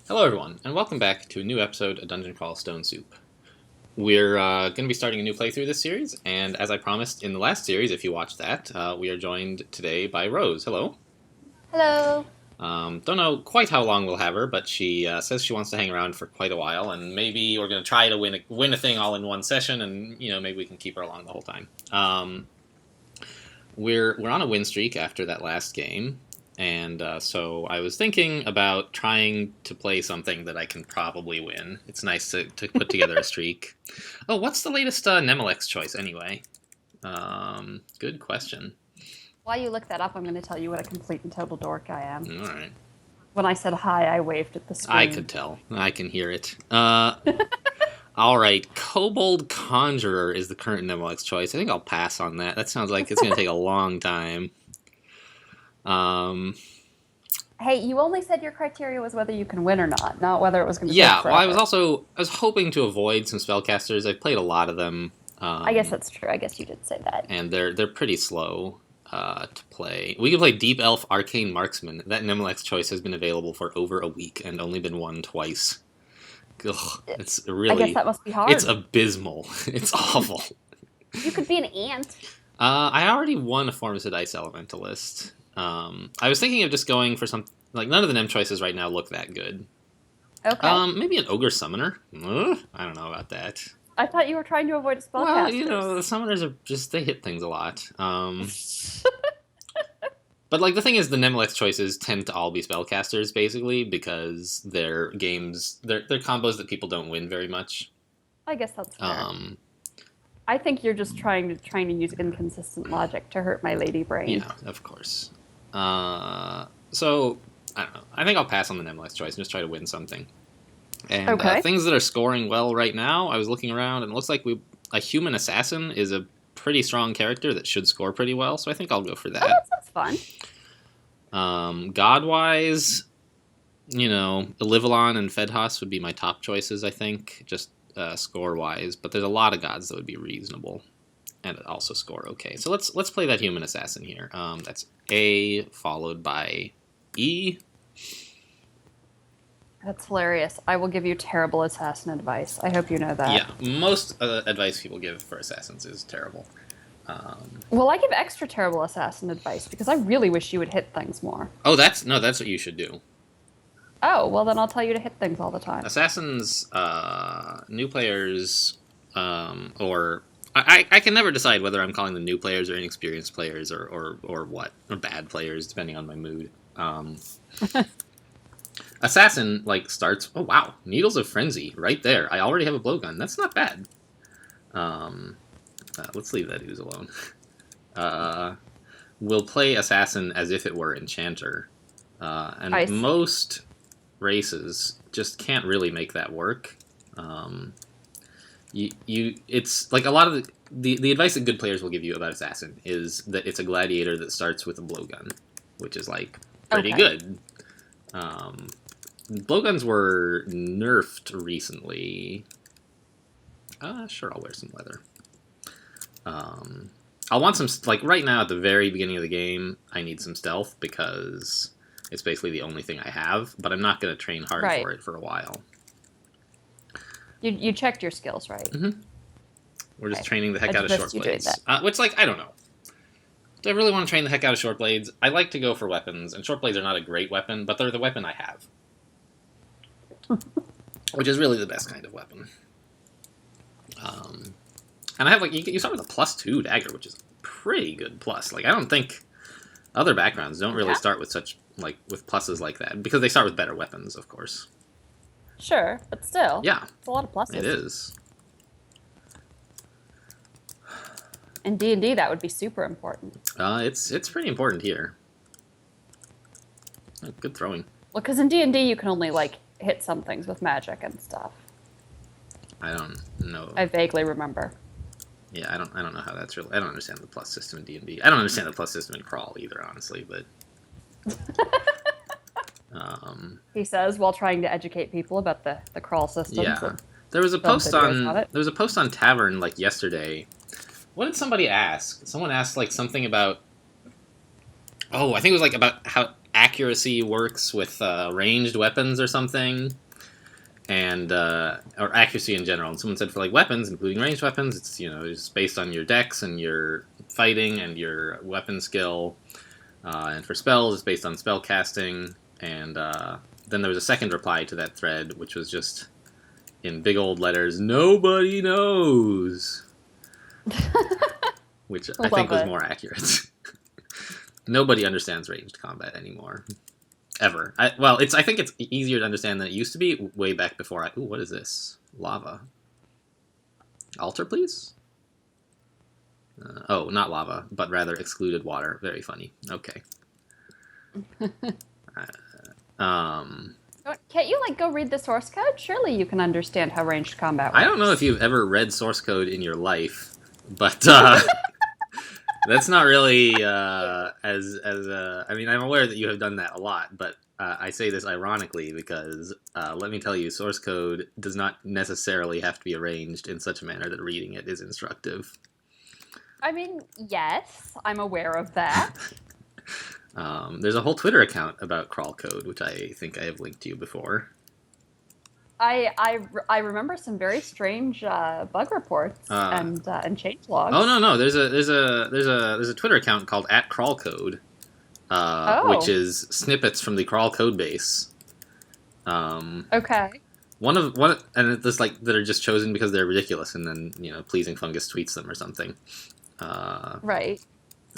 Hello everyone, and welcome back to a new episode of Dungeon Crawl Stone Soup. We're going to be starting a new playthrough this series, and as I promised in the last series, if you watched that, we are joined today by Rose. Hello. Hello. Don't know quite how long we'll have her, but she says she wants to hang around for quite a while, and maybe we're going to try to win a thing all in one session, and maybe we can keep her along the whole time. We're on a win streak after that last game. And so I was thinking about trying to play something that I can probably win. It's nice to put together a streak. Oh, what's the latest Nemelex choice anyway? Good question. While you look that up, I'm going to tell you what a complete and total dork I am. All right. When I said hi, I waved at the screen. I could tell. I can hear it. All right. Kobold Conjurer is the current Nemelex choice. I think I'll pass on that. That sounds like it's going to take a long time. Hey, you only said your criteria was whether you can win or not whether it was going to Yeah, take forever. well, I was hoping to avoid some spellcasters. I've played a lot of them. I guess that's true. I guess you did say that. And they're pretty slow to play. We can play Deep Elf Arcane Marksman. That Nemelex choice has been available for over a week and only been won twice. Ugh, it's really... I guess that must be hard. It's abysmal. It's awful. You could be an ant. I already won a Formicid Ice Elementalist. I was thinking of just going for some... Like, none of the Nem choices right now look that good. Okay. Maybe an Ogre Summoner? I don't know about that. I thought you were trying to avoid spellcasters. Well, the Summoners are just... They hit things a lot. But, like, the thing is, the Nemelex choices tend to all be spellcasters, basically, because they're games... They're combos that people don't win very much. I guess that's fair. I think you're just trying to use inconsistent logic to hurt my lady brain. Yeah, of course. So, I don't know. I think I'll pass on the Nemelex choice and just try to win something. And Okay. Things that are scoring well right now, I was looking around, and it looks like a human assassin is a pretty strong character that should score pretty well, so I think I'll go for that. Oh, that sounds fun. God-wise, Elivalon and Fedhas would be my top choices, I think, just score-wise, but there's a lot of gods that would be reasonable and also score okay. So let's play that human assassin here. That's A followed by E. That's hilarious. I will give you terrible assassin advice. I hope you know that. Yeah, most advice people give for assassins is terrible. Well, I give extra terrible assassin advice because I really wish you would hit things more. Oh, that's what you should do. Oh, well then I'll tell you to hit things all the time. Assassins, new players, or... I can never decide whether I'm calling them new players or inexperienced players or what. Or bad players, depending on my mood. Assassin, starts... Oh, wow. Needles of Frenzy, right there. I already have a blowgun. That's not bad. Let's leave that ooze alone. We'll play Assassin as if it were Enchanter. And most races just can't really make that work. It's like a lot of the advice that good players will give you about Assassin is that it's a gladiator that starts with a blowgun, which is pretty good. Blowguns were nerfed recently. Sure, I'll wear some leather. I'll want some, right now at the very beginning of the game, I need some stealth because it's basically the only thing I have, but I'm not going to train hard for it for a while. You checked your skills, right? Mm-hmm. We're just training the heck out of short blades. Which, I don't know. Do I really want to train the heck out of short blades? I like to go for weapons, and short blades are not a great weapon, but they're the weapon I have. Which is really the best kind of weapon. And I have, you start with a +2 dagger, which is pretty good plus. I don't think other backgrounds don't really start with such, with pluses like that, because they start with better weapons, of course. Sure, but still. Yeah. It's a lot of pluses. It is. In D&D, that would be super important. It's pretty important here. Oh, good throwing. Well, because in D&D, you can only, hit some things with magic and stuff. I don't know. I vaguely remember. Yeah, I don't know how that's really... I don't understand the plus system in D&D. I don't understand the plus system in Crawl either, honestly, but... He says while trying to educate people about the crawl systems. Yeah. There was a post on Tavern yesterday. What did somebody ask? Someone asked something about... Oh, I think it was about how accuracy works with ranged weapons or something, and or accuracy in general. And someone said for like weapons, including ranged weapons, it's it's based on your dex and your fighting and your weapon skill. And for spells, it's based on spell casting. And then there was a second reply to that thread, which was just in big old letters, "Nobody knows," which I think was more accurate. Nobody understands ranged combat anymore, ever. I think it's easier to understand than it used to be way back before. Ooh, what is this? Lava. Altar, please. Oh, not lava, but rather excluded water. Very funny. Okay. Can't you go read the source code? Surely you can understand how ranged combat works. I don't know if you've ever read source code in your life, but that's not really I mean, I'm aware that you have done that a lot, but I say this ironically because let me tell you, source code does not necessarily have to be arranged in such a manner that reading it is instructive. I mean, yes, I'm aware of that. There's a whole Twitter account about crawl code, which I think I have linked to you before. I remember some very strange bug reports and change logs. Oh no, there's a Twitter account called @crawlcode, which is snippets from the crawl code base. Okay. And it's just that are just chosen because they're ridiculous, and then Pleasing Fungus tweets them or something. Right.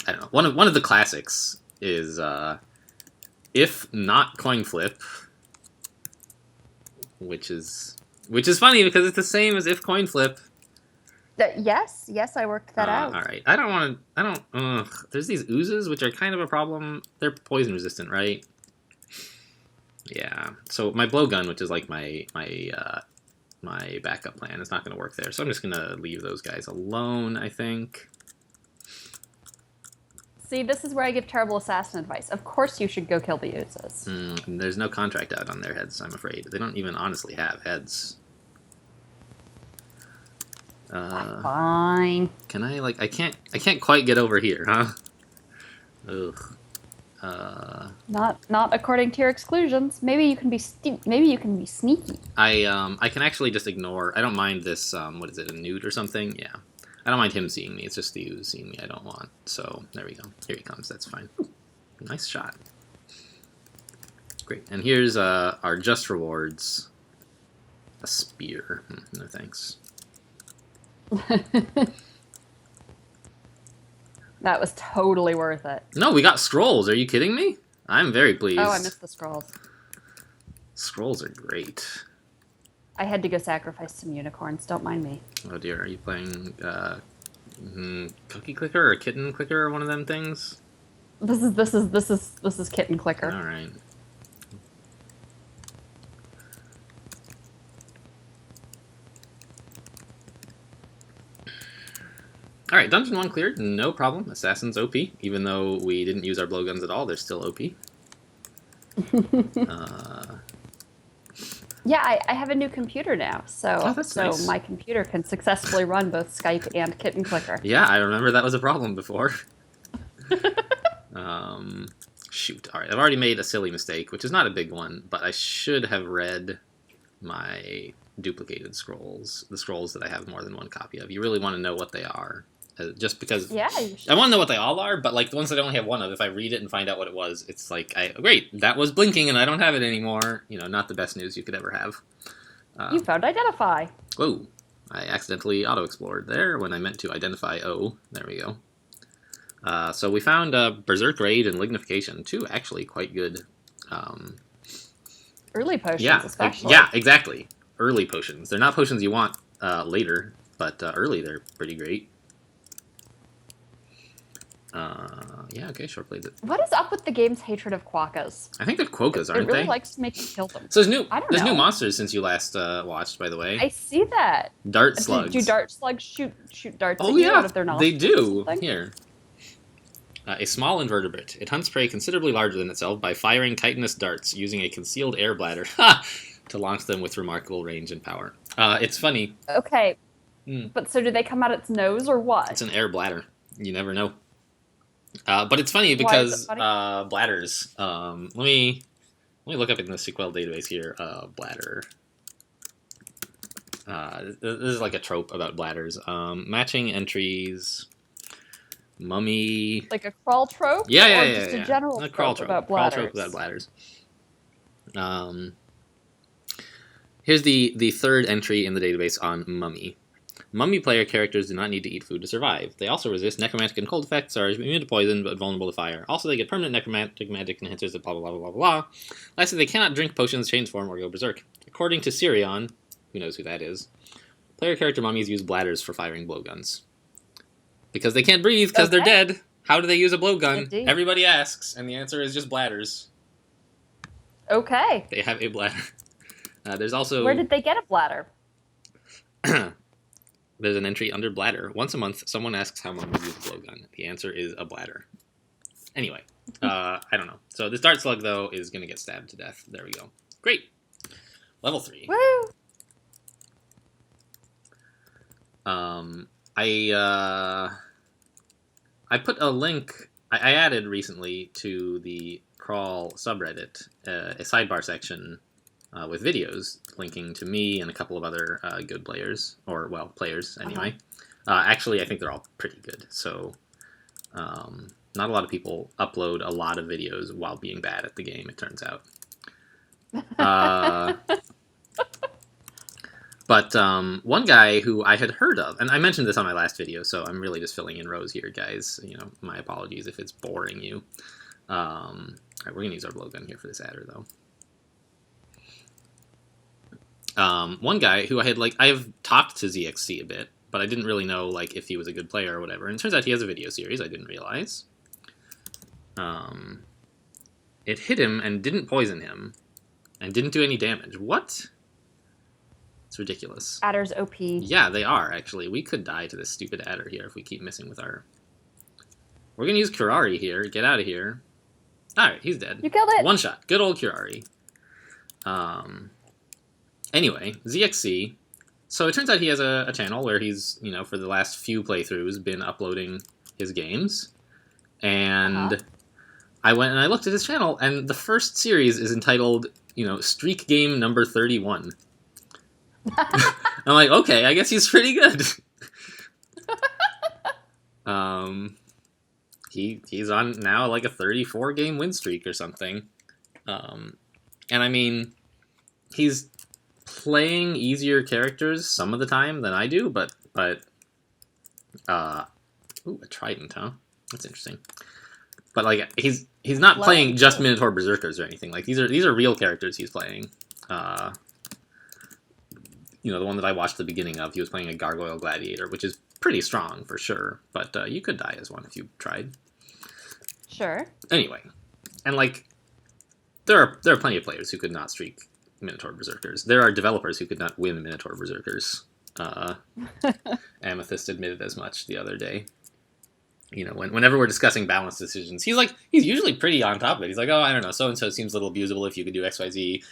I don't know. One of the classics is if not coin flip, which is funny because it's the same as if coin flip. Yes, I worked that out. All right. There's these oozes which are kind of a problem. They're poison resistant, right? Yeah. So my blowgun, which is like my backup plan, is not going to work there. So I'm just going to leave those guys alone, I think. See, this is where I give terrible assassin advice. Of course you should go kill the oozes. There's no contract out on their heads, I'm afraid. They don't even honestly have heads. Fine. Can I I can't quite get over here, huh? Ugh. Not according to your exclusions. Maybe you can be sneaky. I can actually just ignore. I don't mind this. What is it? A newt or something? Yeah. I don't mind him seeing me. It's just the ooze seeing me I don't want. So there we go. Here he comes. That's fine. Ooh, nice shot. Great. And here's our just rewards. A spear. No thanks. That was totally worth it. No, we got scrolls. Are you kidding me? I'm very pleased. Oh, I missed the scrolls. Scrolls are great. I had to go sacrifice some unicorns. Don't mind me. Oh dear, are you playing Cookie Clicker or Kitten Clicker or one of them things? This is Kitten Clicker. All right. All right, Dungeon 1 cleared, no problem. Assassin's OP, even though we didn't use our blowguns at all, they're still OP. Yeah, I have a new computer now, so nice. My computer can successfully run both Skype and Kitten Clicker. Yeah, I remember that was a problem before. Shoot, all right, I've already made a silly mistake, which is not a big one, but I should have read my duplicated scrolls, the scrolls that I have more than one copy of. You really want to know what they are. Just because I want to know what they all are, but the ones that I only have one of, if I read it and find out what it was, it's great, that was blinking and I don't have it anymore. Not the best news you could ever have. You found identify. Whoa, I accidentally auto-explored there when I meant to identify O. There we go. So we found Berserk Raid and Lignification, two actually quite good. Early potions, especially. Yeah, exactly. Early potions. They're not potions you want later, but early they're pretty great. Yeah, okay, sure, played it. What is up with the game's hatred of quokkas? I think they're quokkas, aren't they? It really likes to make you kill them. So there's new monsters since you last watched, by the way. I see that. Dart slugs. Do dart slugs shoot darts at you out of their nostrils? They do. Here. A small invertebrate. It hunts prey considerably larger than itself by firing chitinous darts using a concealed air bladder to launch them with remarkable range and power. It's funny. Okay. But so do they come out its nose or what? It's an air bladder. You never know. But it's funny Why is it because funny? bladders. Let me look up in the SQL database here. Bladder. This is like a trope about bladders. Matching entries. Mummy. Like a crawl trope, Yeah, yeah, or yeah, just a yeah. general A crawl trope trope. about Crawl trope about bladders? bladders. Um, Here's the third entry in the database on Mummy. Mummy player characters do not need to eat food to survive. They also resist necromantic and cold effects, are immune to poison, but vulnerable to fire. Also, they get permanent necromantic magic enhancers that blah blah blah blah blah. Lastly, they cannot drink potions, change form, or go berserk. According to Sirion, who knows who that is, player character mummies use bladders for firing blowguns. Because they can't breathe because they're dead. How do they use a blowgun? Indeed. Everybody asks, and the answer is just bladders. Okay. They have a bladder. There's also... Where did they get a bladder? There's an entry under bladder. Once a month, someone asks how mummies use a blowgun. The answer is a bladder. Anyway, I don't know. So this dart slug, though, is going to get stabbed to death. There we go. Great. Level 3. Woo! I put a link... I added recently to the Crawl subreddit a sidebar section with videos linking to me and a couple of other good players, or, well, players anyway. Actually, I think they're all pretty good, so not a lot of people upload a lot of videos while being bad at the game, it turns out. But one guy who I had heard of, and I mentioned this on my last video, so I'm really just filling in rows here, guys. You know, my apologies if it's boring you. All right, we're going to use our blowgun here for this adder, though. One guy who I've talked to ZXC a bit, but I didn't really know, like, if he was a good player or whatever. And it turns out he has a video series, I didn't realize. It hit him and didn't poison him, and didn't do any damage. What? It's ridiculous. Adder's OP. Yeah, they are, actually. We could die to this stupid adder here if we keep missing with our... We're going to use Curari here. Get out of here. Alright, he's dead. You killed it! One shot. Good old Curari. Anyway, ZXC. So it turns out he has a channel where he's, you know, for the last few playthroughs, been uploading his games. And I went and I looked at his channel, and the first series is entitled, you know, Streak Game Number 31. I'm like, okay, I guess he's pretty good. He's on now like a 34 game win streak or something. And I mean, he's playing easier characters some of the time than I do, but ooh, a trident, huh? That's interesting. But like he's not playing just Minotaur Berserkers or anything. Like these are real characters he's playing. You know, the one that I watched the beginning of, he was playing a Gargoyle Gladiator, which is pretty strong for sure, but you could die as one if you tried. Sure. Anyway, and like, there are plenty of players who could not streak Minotaur Berserkers. There are developers who could not win Minotaur Berserkers. Amethyst admitted as much the other day. You know, whenever we're discussing balance decisions, he's usually pretty on top of it. He's like, oh, I don't know, so-and-so seems a little abusable if you could do XYZ.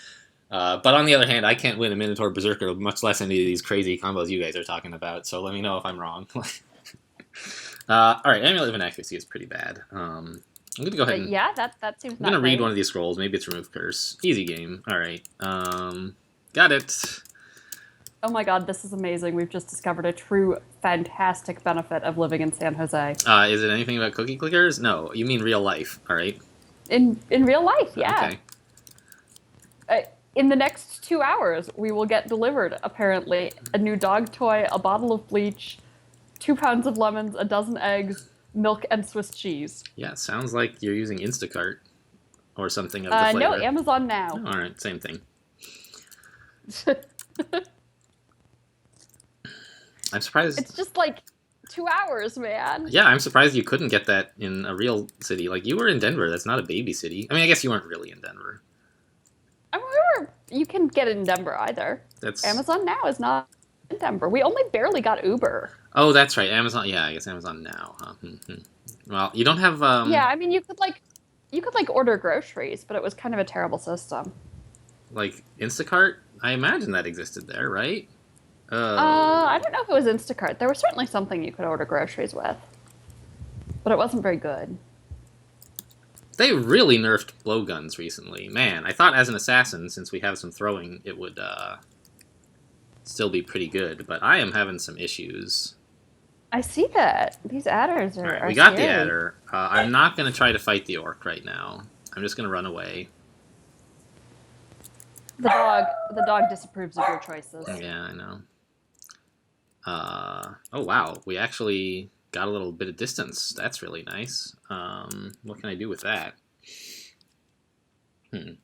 But on the other hand, I can't win a Minotaur Berserker, much less any of these crazy combos you guys are talking about, so let me know if I'm wrong. Alright, Amulet of Inaccuracy is pretty bad. I'm going to go ahead and... yeah, that seems I'm going to read one of these scrolls. Maybe it's Remove Curse. Easy game. Alright. Got it. Oh my god, this is amazing. We've just discovered a true fantastic benefit of living in San Jose. Is it anything about cookie clickers? No, you mean real life, alright? In real life, yeah. Okay. In the next 2 hours, we will get delivered, apparently, a new dog toy, a bottle of bleach, 2 pounds of lemons, a dozen eggs, milk, and Swiss cheese. Yeah, sounds like you're using Instacart or something of the flavor. No, Amazon Now. Oh, alright, same thing. I'm surprised... It's just like 2 hours, man. Yeah, I'm surprised you couldn't get that in a real city. Like, you were in Denver. That's not a baby city. I mean, I guess you weren't really in Denver. I mean, you can get it in Denver either. That's... Amazon Now is not in Denver. We only barely got Uber. Oh, that's right. Amazon. Yeah, I guess Amazon Now. Huh? Well, you don't have. Yeah, I mean, you could order groceries, but it was kind of a terrible system. Like Instacart. I imagine that existed there, right? I don't know if it was Instacart. There was certainly something you could order groceries with, but it wasn't very good. They really nerfed blowguns recently. Man, I thought as an assassin, since we have some throwing, it would still be pretty good. But I am having some issues. I see that. These adders are, Alright, are we got scary. the adder. I'm not going to try to fight the orc right now. I'm just going to run away. The dog disapproves of your choices. Yeah, I know. Oh, wow. We actually got a little bit of distance. That's really nice. What can I do with that? Can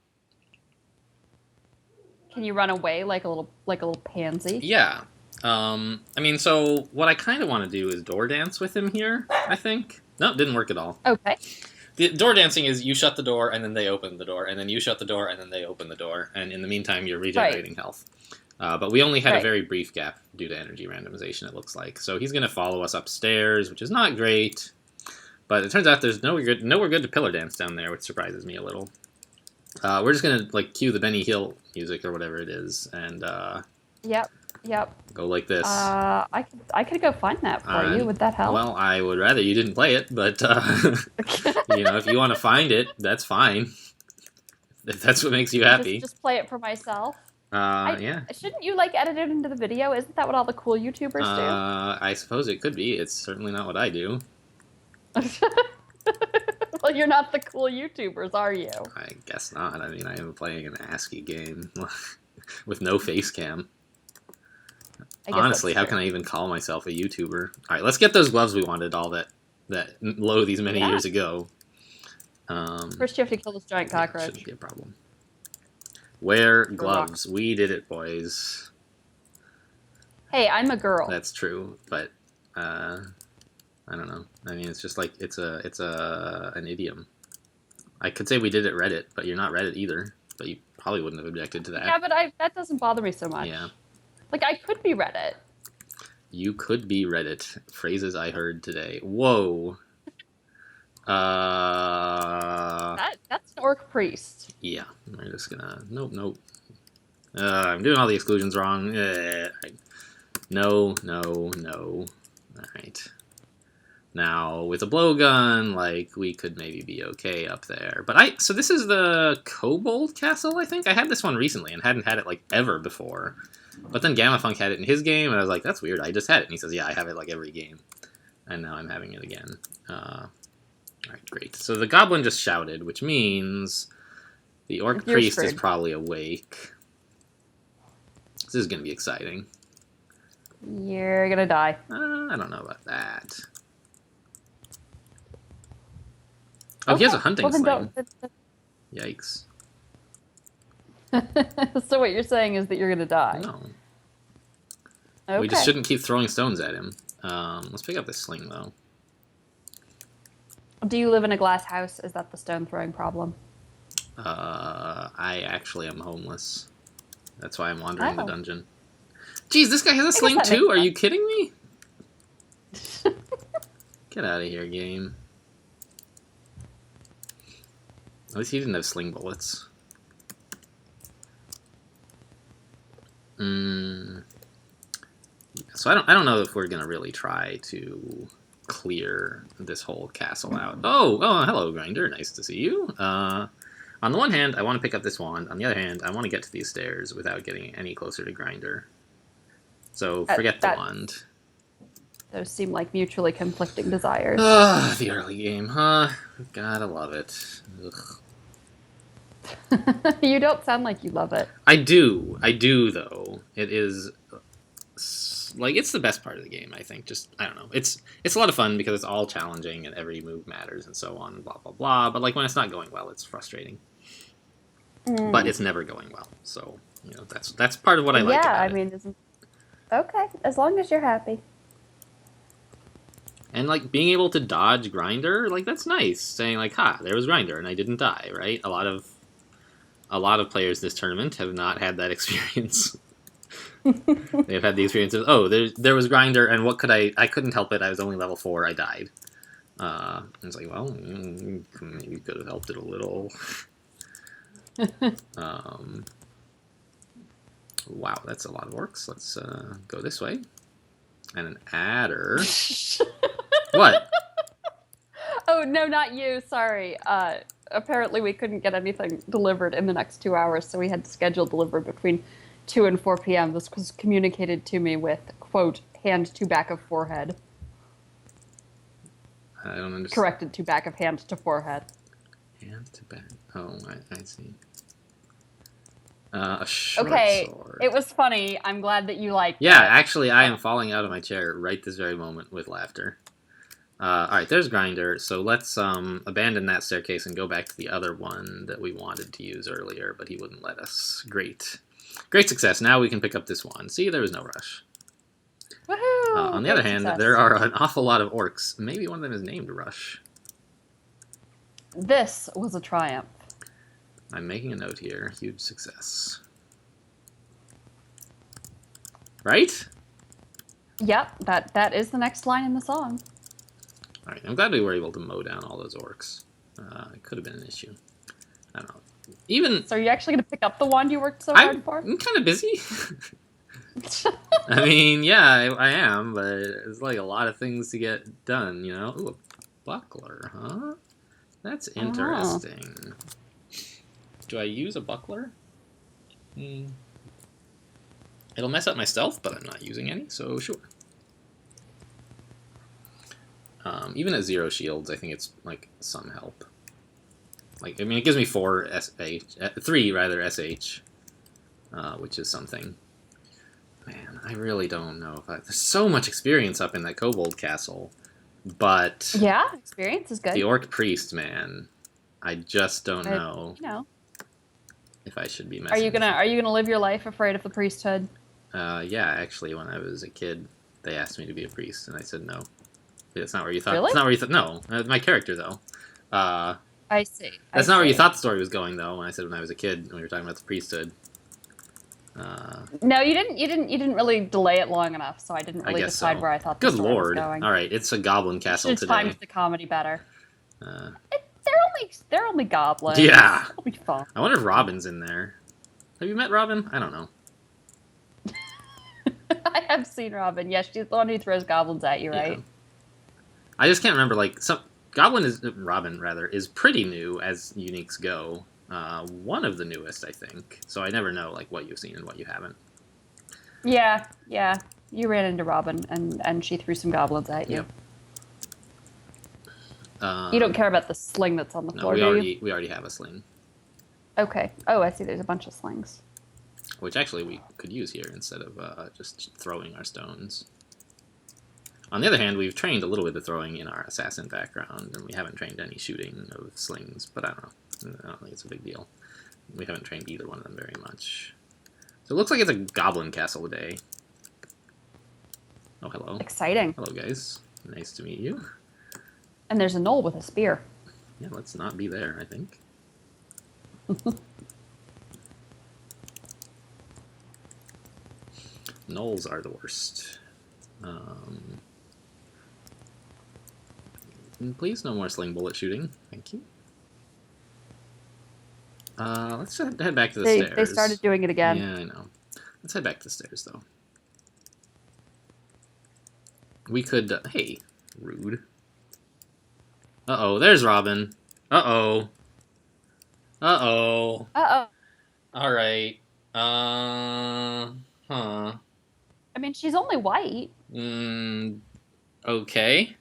you run away like a little pansy? Yeah. I mean, so what I kind of want to do is door dance with him here, I think. No, it didn't work at all. Okay. The door dancing is you shut the door, and then they open the door, and then you shut the door, and then they open the door, and in the meantime, you're regenerating health. But we only had a very brief gap due to energy randomization, it looks like. So he's going to follow us upstairs, which is not great. But it turns out there's nowhere good to pillar dance down there, which surprises me a little. We're just going to like cue the Benny Hill music or whatever it is, and Yep. go like this. I could go find that for you. Would that help? Well, I would rather you didn't play it, but you know, if you want to find it, that's fine. If that's what makes you happy. Just play it for myself. Yeah. Shouldn't you like edit it into the video? Isn't that what all the cool YouTubers do? I suppose it could be. It's certainly not what I do. Well, you're not the cool YouTubers, are you? I guess not. I mean, I am playing an ASCII game with no face cam. Honestly, how can I even call myself a YouTuber? All right, let's get those gloves we wanted all that low these many years ago. First, you have to kill this giant cockroach. Shouldn't be a problem. Wear gloves. We did it, boys. Hey, I'm a girl. That's true, but I don't know. I mean, it's just like it's an idiom. I could say we did it Reddit, but you're not Reddit either. But you probably wouldn't have objected to that. Yeah, but that doesn't bother me so much. Yeah. Like, I could be Reddit. You could be Reddit. Phrases I heard today. Whoa. That's an orc priest. Yeah. We're just gonna... Nope. I'm doing all the exclusions wrong. No. Alright. Now, with a blowgun, like, we could maybe be okay up there. But so this is the Kobold Castle, I think? I had this one recently and hadn't had it, like, ever before. But then Gamafunk had it in his game, and I was like, that's weird, I just had it. And he says, yeah, I have it, like, every game. And now I'm having it again. Alright, great. So the goblin just shouted, which means the orc priest is probably awake. This is going to be exciting. You're gonna die. I don't know about that. Oh, he has a hunting sling. Yikes. So what you're saying is that you're gonna die? No. Okay. We just shouldn't keep throwing stones at him. Let's pick up this sling, though. Do you live in a glass house? Is that the stone throwing problem? I actually am homeless. That's why I'm wandering the dungeon. Jeez, this guy has a sling too? Are you kidding me? Get out of here, game. At least he didn't have sling bullets. So I don't know if we're gonna really try to clear this whole castle out. Oh, hello, Grinder. Nice to see you. On the one hand, I want to pick up this wand. On the other hand, I want to get to these stairs without getting any closer to Grinder. So forget the wand. Those seem like mutually conflicting desires. The early game, huh? Gotta love it. Ugh. You don't sound like you love it. I do though. It is like it's the best part of the game, I think. Just I don't know. It's a lot of fun because it's all challenging and every move matters and so on, blah blah blah. But like when it's not going well, it's frustrating. But it's never going well, so you know that's part of what I like. Yeah, I mean, okay, as long as you're happy. And like being able to dodge Grinder, like that's nice. Saying like, "Ha, there was Grinder and I didn't die." Right? A lot of players this tournament have not had that experience. They've had the experience of, oh, there was Grinder, and what could I couldn't help it. I was only level 4. I died. It's like, well, maybe you could have helped it a little. Wow, that's a lot of orcs. Let's go this way. And an adder. What? Oh, no, not you. Sorry. apparently we couldn't get anything delivered in the next 2 hours, so we had to schedule delivery between 2 and 4 p.m. This was communicated to me with, quote, hand to back of forehead. I don't understand. Corrected to back of hand to forehead. Hand to back. Oh, I see. A short Okay, sword. it was funny. I'm glad that you liked Yeah, it. actually, I am falling out of my chair right this very moment with laughter. Alright, there's Grinder, so let's abandon that staircase and go back to the other one that we wanted to use earlier, but he wouldn't let us. Great. Great success. Now we can pick up this one. See, there was no rush. Woohoo! On the other hand, success. there are an awful lot of orcs. Maybe one of them is named Rush. This was a triumph. I'm making a note here. Huge success. Right? Yep, that is the next line in the song. Alright, I'm glad we were able to mow down all those orcs. It could have been an issue. I don't know. Even... So are you actually going to pick up the wand you worked so hard for? I'm kind of busy. I mean, yeah, I am, but it's like a lot of things to get done, you know? Ooh, a buckler, huh? That's interesting. Do I use a buckler? It'll mess up my stealth, but I'm not using any, so sure. Even at 0 shields, I think it's, like, some help. Like, I mean, it gives me 4 3 rather, SH, which is something. Man, I really don't know if there's so much experience up in that kobold castle, but... Yeah, experience is good. The orc priest, man. I just don't know if I should be messing Are you gonna live your life afraid of the priesthood? Yeah, actually, when I was a kid, they asked me to be a priest, and I said no. That's not where you thought. Really? That's not where you thought. No, my character though. I see. That's not where you thought the story was going, though. When I said when I was a kid, when we were talking about the priesthood. No, you didn't. You didn't really delay it long enough, so I didn't really decide where I thought the story was going. All right, it's a goblin castle today. Timed the comedy better. They're only goblins. Yeah. It'll be fun. I wonder if Robin's in there. Have you met Robin? I don't know. I have seen Robin. Yes, she's the one who throws goblins at you, right? Yeah. I just can't remember, like, Robin is pretty new as uniques go. One of the newest, I think. So I never know, like, what you've seen and what you haven't. Yeah. You ran into Robin, and she threw some goblins at you. Yep. You don't care about the sling that's on the floor, do you? We already have a sling. Okay. Oh, I see. There's a bunch of slings. Which actually we could use here instead of just throwing our stones. On the other hand, we've trained a little bit of throwing in our assassin background, and we haven't trained any shooting of slings, but I don't know. I don't think it's a big deal. We haven't trained either one of them very much. So it looks like it's a goblin castle today. Oh, hello. Exciting. Hello, guys. Nice to meet you. And there's a gnoll with a spear. Yeah, let's not be there, I think. Gnolls are the worst. Please, no more sling bullet shooting. Thank you. Let's head back to the stairs. They started doing it again. Yeah, I know. Let's head back to the stairs, though. We could... hey, rude. Uh-oh, there's Robin. Uh-oh. Uh-oh. Uh-oh. Alright. Huh. I mean, she's only white. Okay.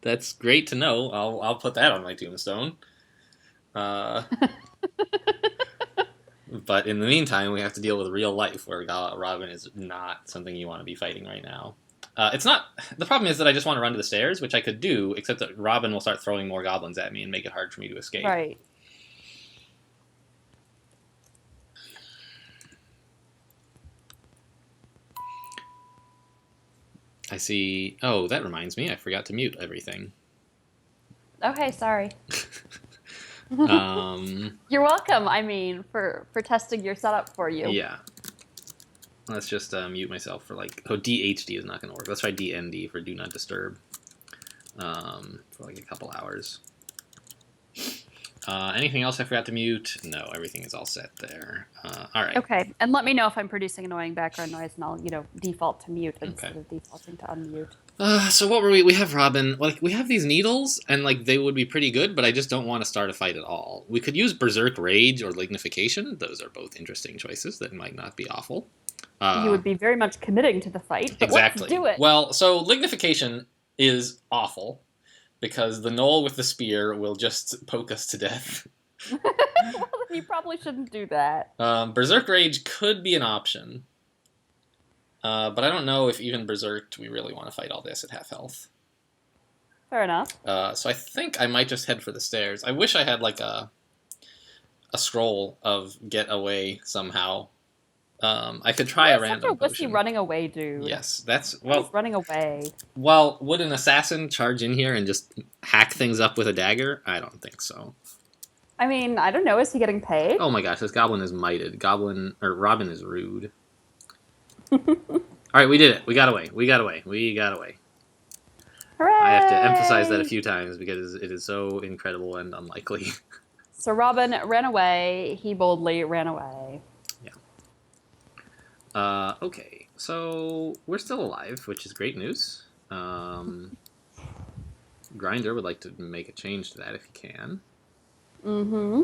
That's great to know. I'll put that on my tombstone. But in the meantime, we have to deal with real life, where Robin is not something you want to be fighting right now. It's not... The problem is that I just want to run to the stairs, which I could do, except that Robin will start throwing more goblins at me and make it hard for me to escape. Right. I see... Oh, that reminds me. I forgot to mute everything. Okay, sorry. Um... You're welcome, I mean, for testing your setup for you. Yeah. Let's just mute myself for like... Oh, DHD is not going to work. Let's try DND for Do Not Disturb. For like a couple hours. Anything else I forgot to mute? No, everything is all set there. All right. Okay, and let me know if I'm producing annoying background noise, and I'll, default to mute Okay. instead of defaulting to unmute. So what were we? We have Robin. Like we have these needles, and like they would be pretty good, but I just don't want to start a fight at all. We could use Berserk Rage or Lignification. Those are both interesting choices that might not be awful. You would be very much committing to the fight, but Exactly. let's do it. Well, so Lignification is awful because the Knoll with the spear will just poke us to death. Well, then you probably shouldn't do that. Berserk Rage could be an option. But I don't know if even Berserked we really want to fight all this at half health. Fair enough. So I think I might just head for the stairs. I wish I had like a scroll of get away somehow. I could try a random such a wussy potion. running away dude. Yes, that's He's running away. Well, would an assassin charge in here and just hack things up with a dagger? I don't think so. I mean, I don't know. Is he getting paid? Oh my gosh, this goblin is mighted. Robin is rude. All right, we did it. We got away. We got away. We got away. Hooray! I have to emphasize that a few times because it is so incredible and unlikely. So Robin ran away. He boldly ran away. Yeah. Okay, so we're still alive, which is great news. Grinder would like to make a change to that if he can. Mm-hmm.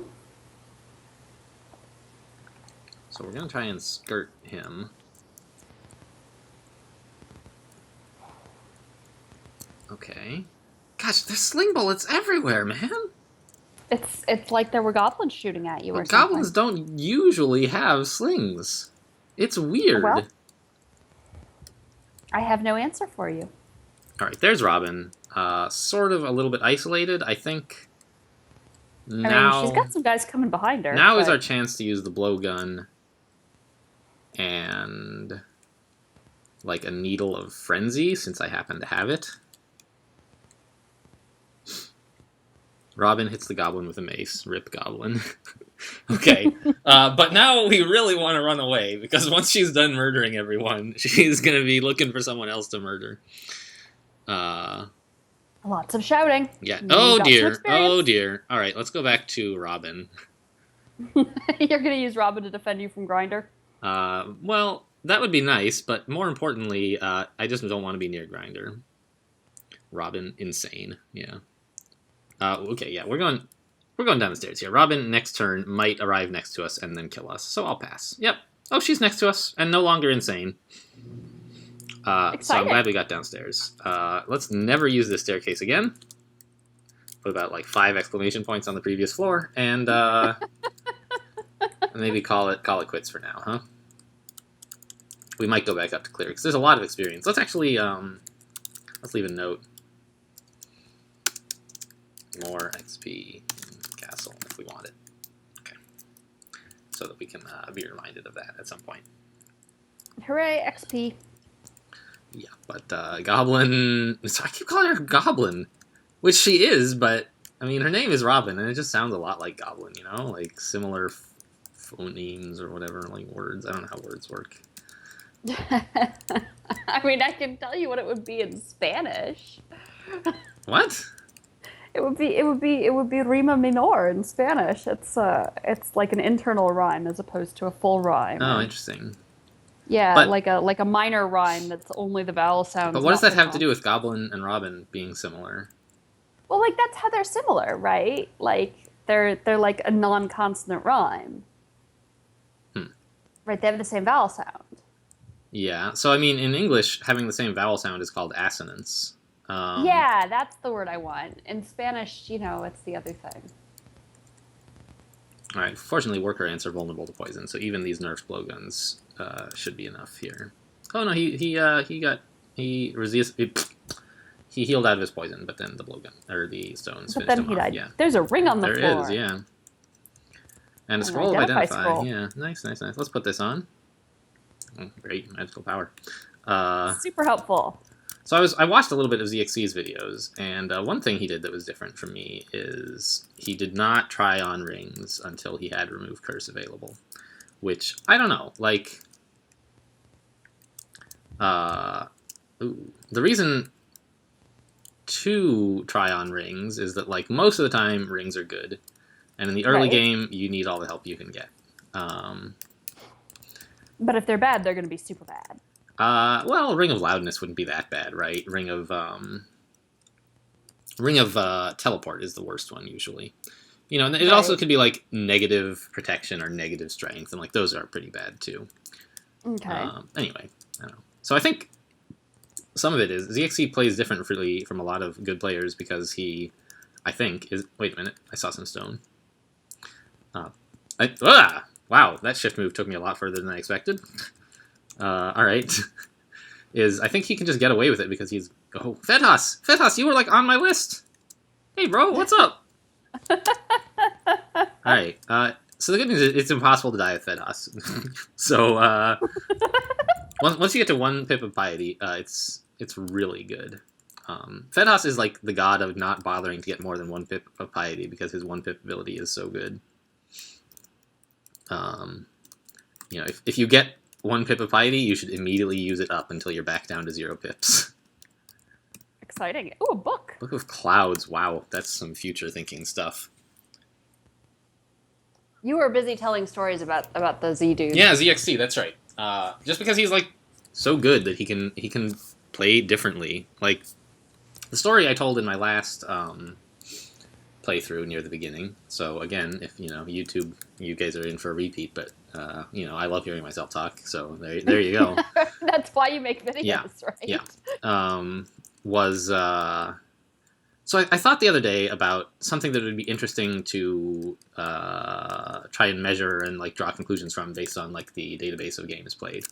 So we're going to try and skirt him. Okay. Gosh, there's sling bullets everywhere, man! It's like there were goblins shooting at you or But something. goblins don't usually have slings. It's weird. Well, I have no answer for you. Alright, there's Robin. Sort of a little bit isolated, I think. Now, I mean, she's got some guys coming behind her. now is but- our chance to use the blowgun and like a needle of frenzy, since I happen to have it. Robin hits the goblin with a mace. Rip goblin. Okay. But now we really want to run away, because once she's done murdering everyone, she's going to be looking for someone else to murder. Lots of shouting. Yeah. You Oh, got some dear. experience. Oh, dear. All right, let's go back to Robin. You're gonna use Robin to defend you from Grinder? Well, that would be nice, but more importantly, I just don't want to be near Grinder. Robin, insane. Yeah. Okay, yeah, we're going down the stairs here. Robin, next turn, might arrive next to us and then kill us, so I'll pass. Yep. Oh, she's next to us, and no longer insane. So I'm glad we got downstairs. Let's never use this staircase again. Put about, like, 5 exclamation points on the previous floor, and, maybe call it quits for now, huh? We might go back up to clear, because there's a lot of experience. Let's actually, let's leave a note. More XP in castle if we want it. Okay. So that we can be reminded of that at some point. Hooray, XP. Yeah, but Goblin... So I keep calling her Goblin, which she is, but, I mean, her name is Robin, and it just sounds a lot like Goblin, you know? Like, similar phonemes or whatever, like words. I don't know how words work. I mean, I can tell you what it would be in Spanish. What? It would be rima minor in Spanish. It's like an internal rhyme as opposed to a full rhyme. Oh, interesting. Yeah, But- like a minor rhyme that's only the vowel sounds. But what does not that the have to do with Goblin and Robin being similar? Well, like that's how they're similar, right? Like they're like a non-consonant rhyme. Right, they have the same vowel sound. Yeah, so I mean, in English, having the same vowel sound is called assonance. Yeah, that's the word I want. In Spanish, it's the other thing. Alright, fortunately worker ants are vulnerable to poison, so even these nerfed blowguns should be enough here. Oh no, he healed out of his poison, but then the blowgun, or the stones But finished then him he off. died. Yeah. There's a ring on the There floor. is, yeah. And a An scroll of identify identify. scroll. Yeah, nice. Let's put this on. Oh, great, magical power. Super helpful. So I watched a little bit of ZXC's videos, and one thing he did that was different from me is he did not try on rings until he had remove curse available, which I don't know. Like, the reason to try on rings is that, like, most of the time rings are good, And in the early Right. game, you need all the help you can get. But if they're bad, they're going to be super bad. Well, Ring of Loudness wouldn't be that bad, right? Ring of Teleport is the worst one usually. You know, and it also Right. could be like negative protection or negative strength, and like those are pretty bad too. Okay. Anyway, I don't know. So I think some of it is ZXC plays differently from a lot of good players because he, I think, is. Wait a minute, I saw some stone. Wow, that shift move took me a lot further than I expected. All right, is I think he can just get away with it because he's. Oh, Fethas, you were like on my list. Hey, bro, what's up? All right. So the good news is it's impossible to die with Fethas. So once you get to 1 pip of piety, it's really good. Fethas is like the god of not bothering to get more than 1 pip of piety because his 1 pip ability is so good. You know, if you get 1 pip of piety, you should immediately use it up until you're back down to 0 pips. Exciting. Ooh, a book. Book of Clouds. Wow, that's some future thinking stuff. You were busy telling stories about the Z dude. Yeah, ZXC. That's right. Just because he's like so good that he can play differently. Like the story I told in my last playthrough near the beginning. So again, if you know YouTube, you guys are in for a repeat. But you know, I love hearing myself talk. So there you go. That's why you make videos, Yeah. right? Yeah. So I thought the other day about something that would be interesting to try and measure and like draw conclusions from based on like the database of games played.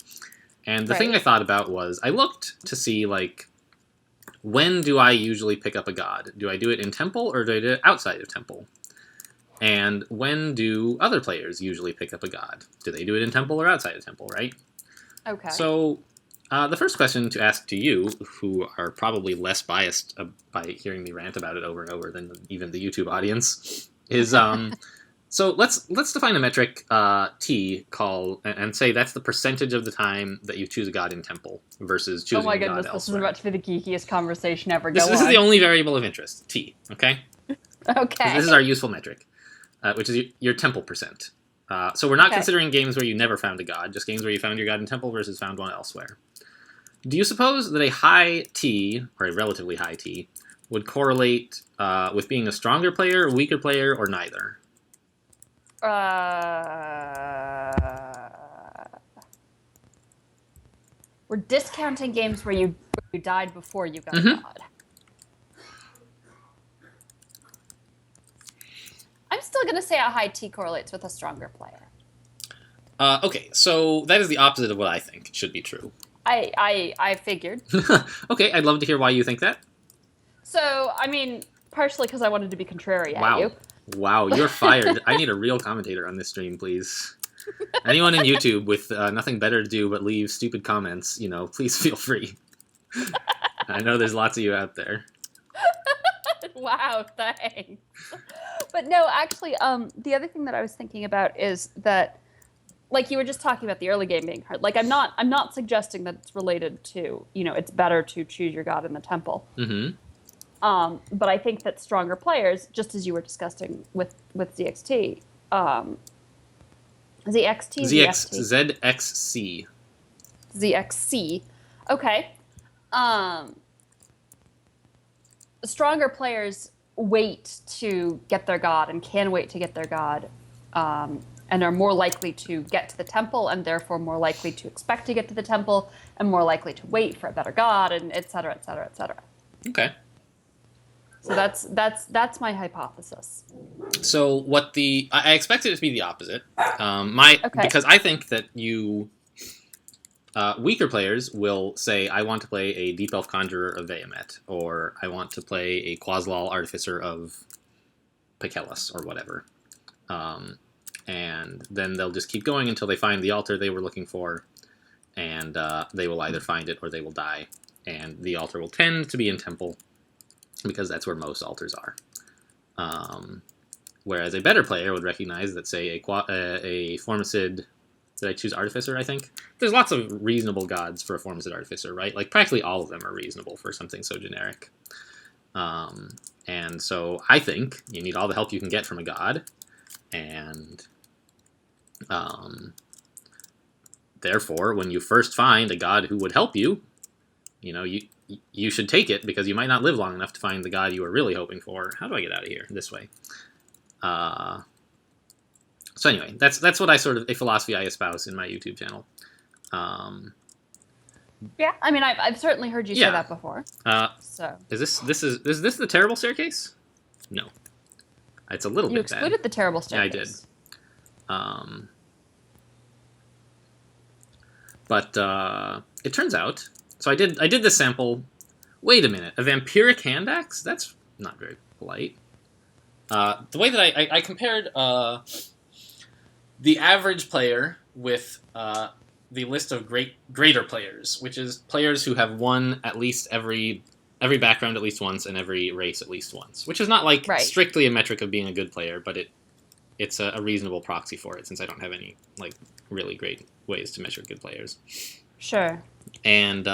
And the thing I thought about was I looked to see like when do I usually pick up a god? Do I do it in Temple or do I do it outside of Temple? And when do other players usually pick up a god? Do they do it in Temple or outside of Temple, right? Okay. So the first question to ask to you, who are probably less biased by hearing me rant about it over and over than even the YouTube audience, is so let's define a metric T and say that's the percentage of the time that you choose a god in Temple versus choosing a god elsewhere. Oh my goodness, this is about to be the geekiest conversation ever. This is the only variable of interest, T. Okay. Okay. This is our useful metric, which is your Temple percent. So we're not considering games where you never found a god, just games where you found your god in Temple versus found one elsewhere. Do you suppose that a high T, or a relatively high T, would correlate with being a stronger player, a weaker player, or neither? We're discounting games where you died before you got a god. I'm still going to say a high T correlates with a stronger player. Okay, so that is the opposite of what I think should be true. I figured. Okay, I'd love to hear why you think that. So, I mean, partially because I wanted to be contrary at you. Wow, you're fired. I need a real commentator on this stream, please. Anyone in YouTube with nothing better to do but leave stupid comments, you know, please feel free. I know there's lots of you out there. Wow, thanks. But no, actually, the other thing that I was thinking about is that, like you were just talking about the early game being hard. Like I'm not suggesting that it's related to, you know, it's better to choose your god in the Temple. Mm-hmm. But I think that stronger players, just as you were discussing with ZXT, ZXC. ZXC. Okay. Stronger players wait to get their god and can wait to get their god, and are more likely to get to the Temple and therefore more likely to expect to get to the Temple and more likely to wait for a better god, and et cetera, et cetera, et cetera. Okay. So that's my hypothesis. So I expected it to be the opposite. Because I think that weaker players will say, I want to play a Deep Elf Conjurer of Vehemet, or I want to play a Quaslal Artificer of Pekelis, or whatever. And then they'll just keep going until they find the altar they were looking for, and they will either find it or they will die. And the altar will tend to be in Temple, because that's where most altars are. Whereas a better player would recognize that, say, a Formicid... Did I choose Artificer, I think? There's lots of reasonable gods for a Formicid Artificer, right? Like, practically all of them are reasonable for something so generic. And so I think you need all the help you can get from a god. and therefore, when you first find a god who would help you, you should take it because you might not live long enough to find the god you were really hoping for. How do I get out of here? This way. So anyway, that's what I sort of a philosophy I espouse in my YouTube channel. Yeah, I mean, I've certainly heard you say that before. So is this the terrible staircase? No, it's a little you bit excluded bad. the terrible staircase. Yeah, I did. But it turns out, so I did this sample. Wait a minute, a vampiric hand axe? That's not very polite. The way that I compared the average player with the list of greater players, which is players who have won at least every background at least once and every race at least once, which is not like strictly a metric of being a good player, but it's a reasonable proxy for it since I don't have any like really great ways to measure good players. Sure. And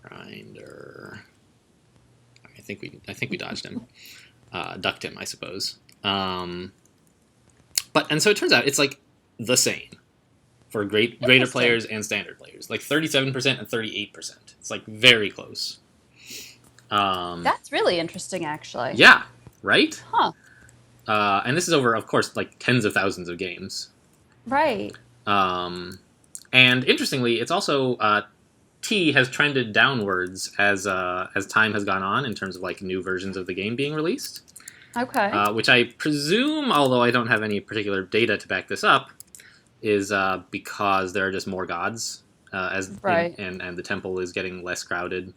Grinder. I think we dodged him, ducked him, I suppose. And so it turns out it's like the same for greater players and standard players, like 37% and 38%. It's like very close. That's really interesting, actually. Yeah, right? Huh. And this is over, of course, like tens of thousands of games. Right. And interestingly, it's also T has trended downwards as time has gone on in terms of like new versions of the game being released. Okay. Which I presume, although I don't have any particular data to back this up, is because there are just more gods, and the temple is getting less crowded,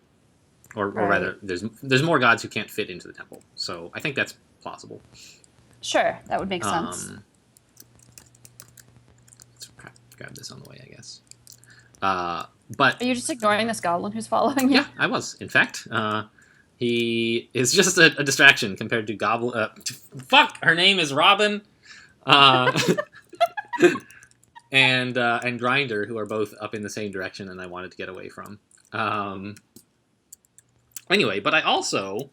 or rather, there's more gods who can't fit into the temple. So I think that's plausible. Sure, that would make sense. Let's grab this on the way, I guess. But are you just ignoring this goblin who's following you? Yeah, I was. In fact, he is just a distraction compared to Goblin. Fuck! Her name is Robin, and Grinder, who are both up in the same direction, and I wanted to get away from. Anyway, but I also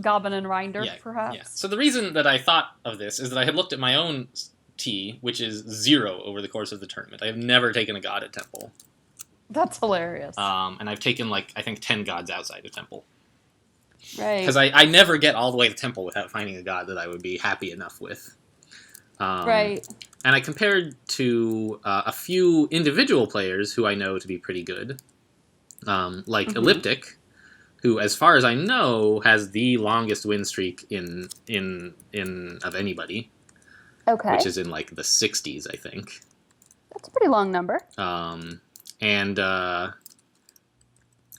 Goblin and Rinder, perhaps. Yeah. So the reason that I thought of this is that I had looked at my own T, which is 0 over the course of the tournament. I have never taken a god at Temple. That's hilarious. And I've taken, I think 10 gods outside of Temple. Right. Because I never get all the way to Temple without finding a god that I would be happy enough with. Right. And I compared to a few individual players who I know to be pretty good, like Elliptic, who, as far as I know, has the longest win streak in of anybody. Okay. Which is in, like, the 60s, I think. That's a pretty long number. And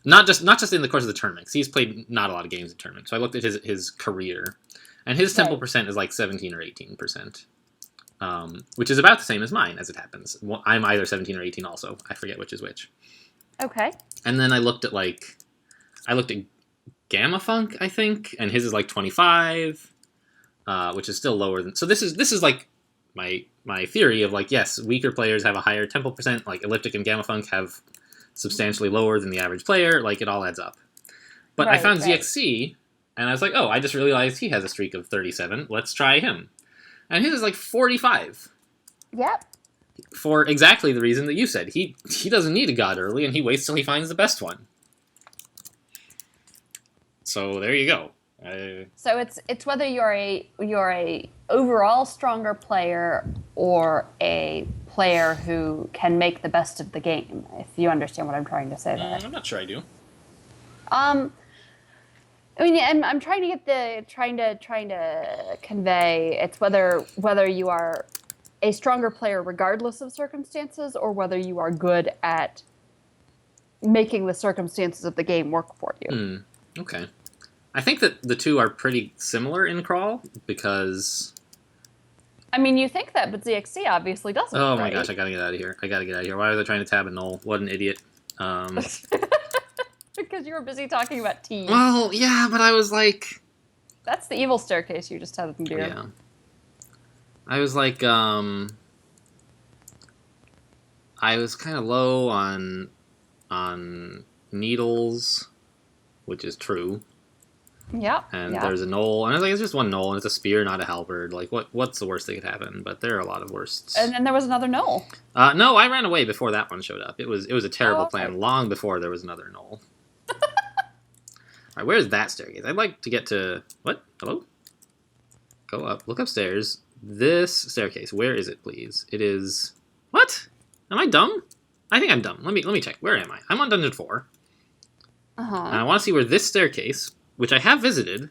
not just in the course of the tournament, 'cause he's played not a lot of games in tournament. So I looked at his career, and his temple percent is like 17 or 18%, which is about the same as mine, as it happens. I'm either 17 or 18 also. I forget which is which. Okay. And then I looked at Gamma Funk, I think, and his is like 25, which is still lower than. So this is like my theory of like, yes, weaker players have a higher temple percent. Like Elliptic and Gamma Funk have substantially lower than the average player. Like it all adds up. But I found ZXC, and I was like, oh, I just realized he has a streak of 37. Let's try him. And his is like 45. Yep. For exactly the reason that you said. He doesn't need a god early, and he waits till he finds the best one. So there you go. So it's whether you're a overall stronger player or a player who can make the best of the game. If you understand what I'm trying to say there. I'm not sure I do. I mean, I'm trying to convey it's whether you are a stronger player regardless of circumstances, or whether you are good at making the circumstances of the game work for you. Okay. I think that the two are pretty similar in Crawl, because... I mean, you think that, but ZXC obviously doesn't. Oh my gosh, I gotta get out of here. Why was I trying to tab a null? What an idiot. Because you were busy talking about T. Well, yeah, but I was like... That's the evil staircase you just had them do. Yeah. I was like, I was kind of low on needles, which is true. Yep. And Yep. there's a knoll, and I was like, it's just one knoll, and it's a spear, not a halberd. Like, what's the worst that could happen? But there are a lot of worsts. And then there was another knoll. No, I ran away before that one showed up. It was a terrible Oh, plan okay. long before there was another knoll. All right, where's that staircase? I'd like to get to what? Hello? Go up. Look upstairs. This staircase. Where is it, please? It is. What? Am I dumb? I think I'm dumb. Let me check. Where am I? I'm on dungeon 4, Uh and I huh. want to see where this staircase, which I have visited,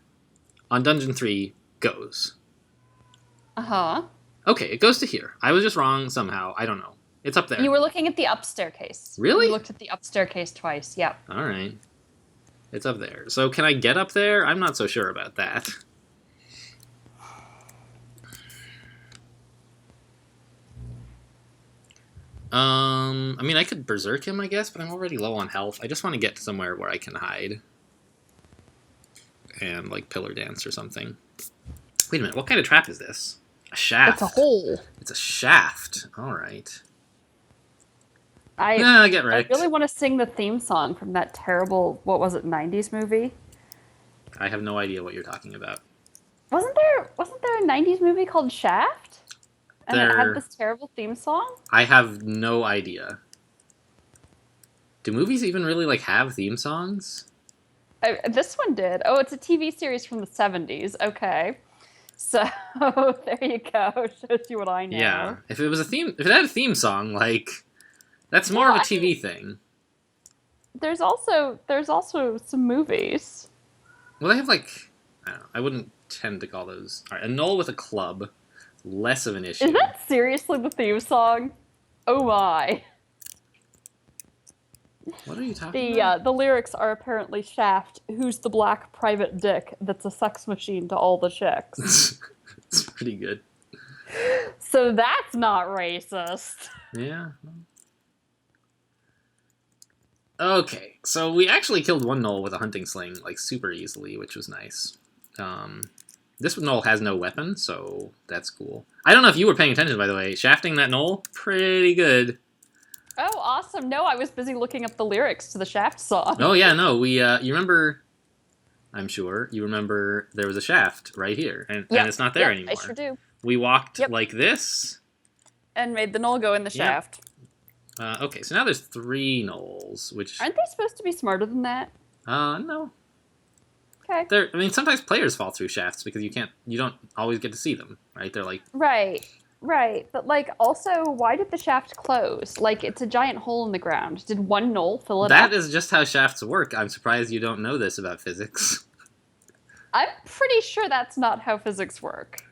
on dungeon 3 goes. Uh huh. Okay, it goes to here. I was just wrong somehow. I don't know. It's up there. You were looking at the up staircase. Really? You looked at the up staircase twice. Yep. All right. It's up there. So can I get up there? I'm not so sure about that. I mean, I could berserk him, I guess, but I'm already low on health. I just want to get to somewhere where I can hide. And, like, pillar dance or something. Wait a minute, what kind of trap is this? A shaft. It's a hole. It's a shaft. Alright. I Get I wrecked. really want to sing the theme song from that terrible, what was it, 90s movie? I have no idea what you're talking about. Wasn't there a 90s movie called Shaft? And it had There... this terrible theme song? I have no idea. Do movies even really, like, have theme songs? This one did. Oh, it's a TV series from the 70s. Okay. So, there you go. Shows you what I know. Yeah. If it had a theme song, like, that's more Well, of a I TV mean, thing. there's also some movies. Well, they have, like, I don't know, I wouldn't tend to call those. All right, a knoll with a club, less of an issue. Is that seriously the theme song? Oh my. What are you talking about? The lyrics are apparently Shaft, who's the black private dick that's a sex machine to all the chicks. It's pretty good. So that's not racist. Yeah. Okay, so we actually killed one knoll with a hunting sling, like, super easily, which was nice. This knoll has no weapon, so that's cool. I don't know if you were paying attention, by the way. Shafting that knoll, pretty good. Oh, awesome. No, I was busy looking up the lyrics to the Shaft song. Oh, yeah, no, you remember... I'm sure you remember there was a shaft right here, and it's not there anymore. I sure do. We walked like this. And made the knoll go in the shaft. Okay, so now there's 3 knolls, which... Aren't they supposed to be smarter than that? No. Okay. I mean, sometimes players fall through shafts because you don't always get to see them, right? They're like... Right. But, like, also, why did the shaft close? Like, it's a giant hole in the ground. Did one knoll fill it up? That is just how shafts work. I'm surprised you don't know this about physics. I'm pretty sure that's not how physics work.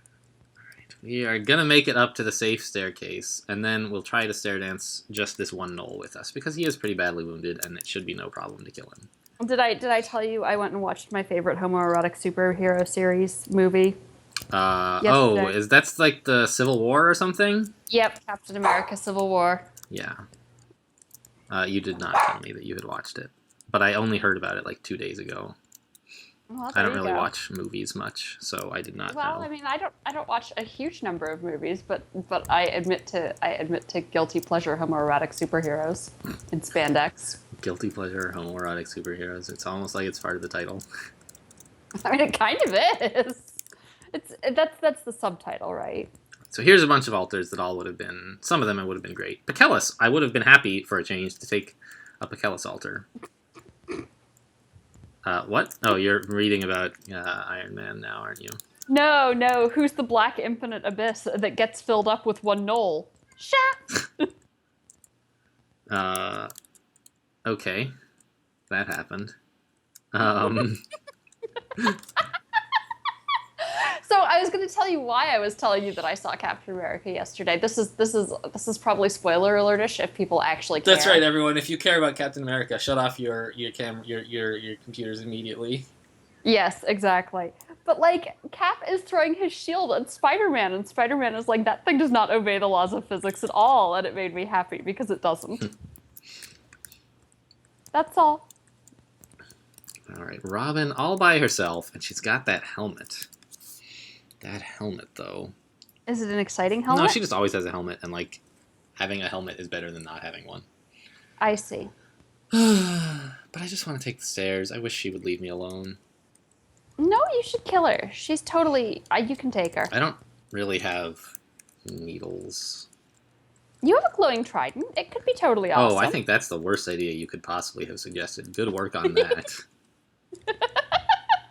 We are gonna make it up to the safe staircase, and then we'll try to stair dance just this one knoll with us, because he is pretty badly wounded, and it should be no problem to kill him. Did I tell you I went and watched my favorite homoerotic superhero series movie? Yesterday. That's like the Civil War or something? Yep, Captain America: Civil War. Yeah. You did not tell me that you had watched it, but I only heard about it like 2 days ago. Well, I there don't you really go. watch movies much, so I did not Well, know. I mean, I don't watch a huge number of movies, but I admit to guilty pleasure homoerotic superheroes in spandex. Guilty pleasure, homoerotic superheroes. It's almost like it's part of the title. I mean, it kind of is. That's the subtitle, right? So here's a bunch of altars that all would have been... Some of them would have been great. Pacellus, I would have been happy for a change to take a Pacellus altar. What? Oh, you're reading about Iron Man now, aren't you? No. Who's the black infinite abyss that gets filled up with one knoll? Shaft. Okay. That happened. So I was going to tell you why I was telling you that I saw Captain America yesterday. This is probably spoiler alertish if people actually care. That's right, everyone. If you care about Captain America, shut off your computers immediately. Yes, exactly. But, like, Cap is throwing his shield at Spider-Man, and Spider-Man is like, that thing does not obey the laws of physics at all, and it made me happy because it doesn't. That's all. All right, Robin all by herself, and she's got that helmet. That helmet, though. Is it an exciting helmet? No, she just always has a helmet, and, like, having a helmet is better than not having one. I see. But I just want to take the stairs. I wish she would leave me alone. No, you should kill her. She's totally. You can take her. I don't really have needles. You have a glowing trident. It could be totally Oh, I awesome. think that's the worst idea you could possibly have suggested. Good work on that.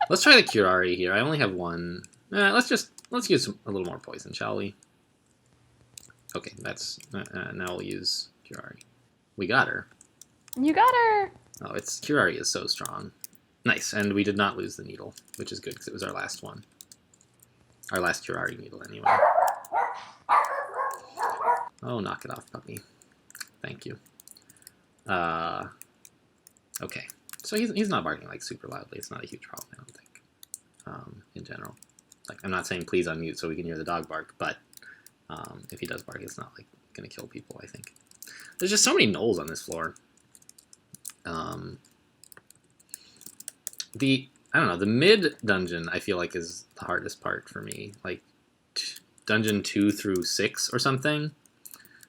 Let's try the Curari here. I only have one. Let's use a little more poison, shall we? Okay, that's now we'll use Curari. We got her. You got her. Oh, it's Curari is so strong. Nice, and we did not lose the needle, which is good because it was our last one. Our last Curari needle, anyway. Oh, knock it off, puppy. Thank you. Okay. So he's not barking like super loudly. It's not a huge problem, I don't think. In general, like I'm not saying please unmute so we can hear the dog bark, but if he does bark, it's not like gonna kill people. I think there's just so many gnolls on this floor. I don't know, the mid dungeon I feel like is the hardest part for me. Like dungeon 2 through 6 or something,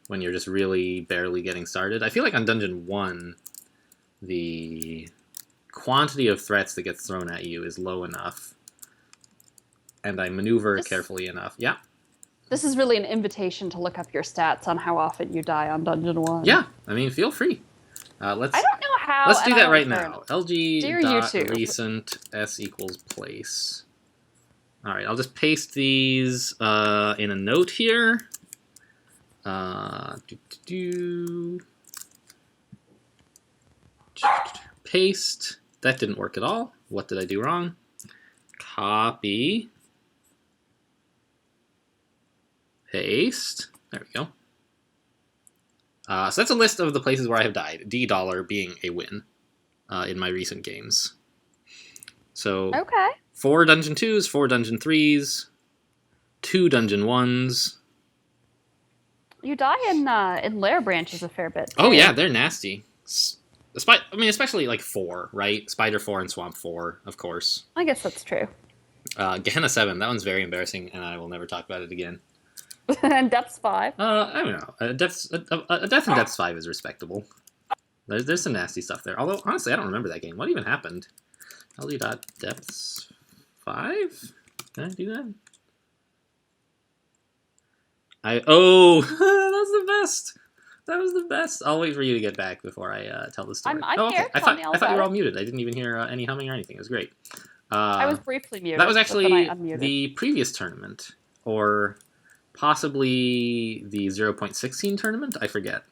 when you're just really barely getting started. I feel like on dungeon 1, the quantity of threats that gets thrown at you is low enough, and I maneuver carefully enough. Yeah. This is really an invitation to look up your stats on how often you die on dungeon 1. Yeah, I mean, feel free. I don't know how. Let's do and I that don't right care now. enough. LG Dear dot YouTube. recent s equals place. All right, I'll just paste these in a note here. Paste. That didn't work at all. What did I do wrong? Copy. Paste. There we go. So that's a list of the places where I have died. $D being a win in my recent games. So Okay. 4 dungeon 2s, 4 dungeon 3s, 2 dungeon 1s. You die in lair branches a fair bit. Oh too. yeah, they're nasty. I mean, especially like 4, right? Spider 4 and Swamp 4, of course. I guess that's true. Gehenna 7, that one's very embarrassing, and I will never talk about it again. And depths 5. I don't know. A death in Depths 5 is respectable. There's some nasty stuff there. Although, honestly, I don't remember that game. What even happened? LD.depths 5? Can I do that? Oh, that's the best. That was the best. I'll wait for you to get back before I tell the story. I'm here. I Tell me all thought you were about all muted. I didn't even hear any humming or anything. It was great. I was briefly muted. That was but actually then I unmuted. the previous tournament, or possibly the 0.16 tournament. I forget.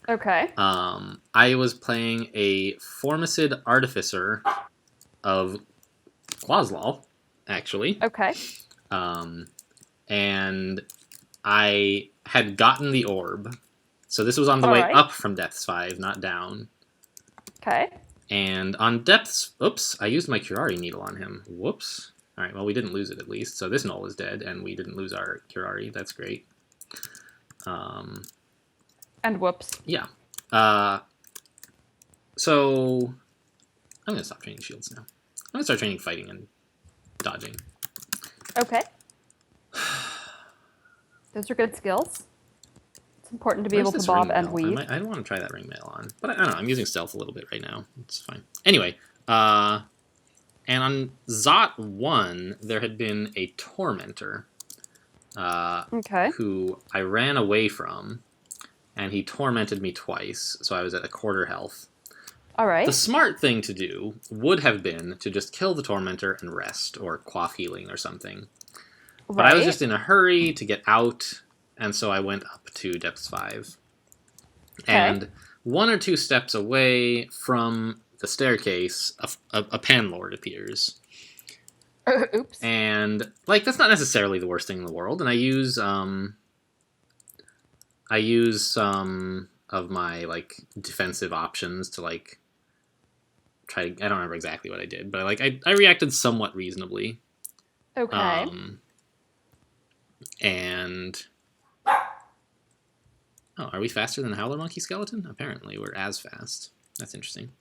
Okay. I was playing a Formicid Artificer of Quaslal, actually. Okay. And I had gotten the orb. So this was on the way up from Depths 5, not down. Okay. And on Depths... Oops, I used my Curari needle on him. Whoops. Alright, well, we didn't lose it at least. So this Gnoll is dead, and we didn't lose our Curari. That's great. And whoops. Yeah. So... I'm going to stop training shields now. I'm going to start training fighting and dodging. Okay. Those are good skills. It's important to be able to bob and weave. I don't want to try that ring mail on. But I don't know, I'm using stealth a little bit right now. It's fine. Anyway, and on Zot 1, there had been a Tormentor who I ran away from, and he tormented me twice, so I was at a quarter health. All right. The smart thing to do would have been to just kill the Tormentor and rest, or quaff healing or something. But I was just in a hurry to get out, and so I went up to Depths 5. Okay. And 1 or 2 steps away from the staircase, a Panlord appears. Oops. And, like, that's not necessarily the worst thing in the world, and I use some of my, like, defensive options to, like, try to... I don't remember exactly what I did, but, like, I reacted somewhat reasonably. Okay. And... Oh, are we faster than Howler Monkey Skeleton? Apparently, we're as fast. That's interesting.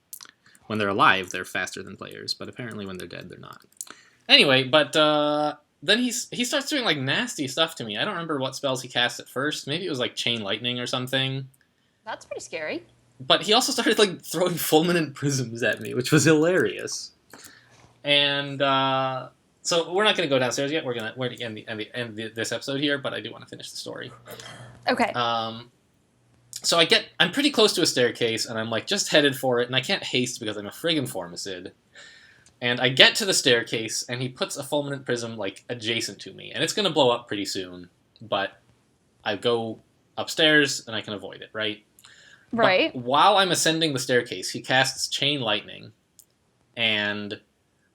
When they're alive, they're faster than players, but apparently when they're dead, they're not. Anyway, but then he starts doing, like, nasty stuff to me. I don't remember what spells he cast at first. Maybe it was, like, Chain Lightning or something. That's pretty scary. But he also started, like, throwing fulminant prisms at me, which was hilarious. And so we're not going to go downstairs yet. We're gonna end this episode here, but I do want to finish the story. Okay. So I'm pretty close to a staircase, and I'm like just headed for it, and I can't haste because I'm a friggin' Formicid. And I get to the staircase, and he puts a fulminant prism like adjacent to me, and it's gonna blow up pretty soon. But I go upstairs, and I can avoid it, right? Right. But while I'm ascending the staircase, he casts chain lightning, and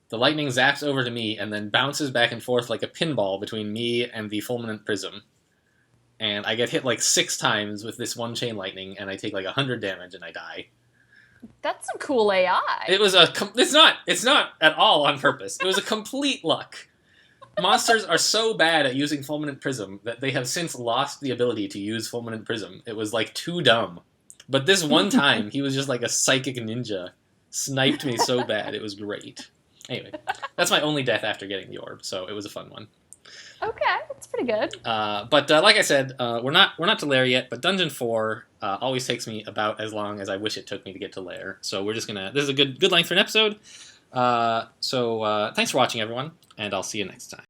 the lightning zaps over to me, and then bounces back and forth like a pinball between me and the fulminant prism. And I get hit like 6 times with this one chain lightning, and I take like 100 damage, and I die. That's some cool AI. It's not at all on purpose. It was a complete luck. Monsters are so bad at using Fulminant Prism that they have since lost the ability to use Fulminant Prism. It was like too dumb. But this one time, he was just like a psychic ninja. Sniped me so bad, it was great. Anyway, that's my only death after getting the orb, so it was a fun one. Okay, that's pretty good. But like I said, we're not to Lair yet. But Dungeon 4 always takes me about as long as I wish it took me to get to Lair. So we're just gonna. This is a good length for an episode. So thanks for watching, everyone, and I'll see you next time.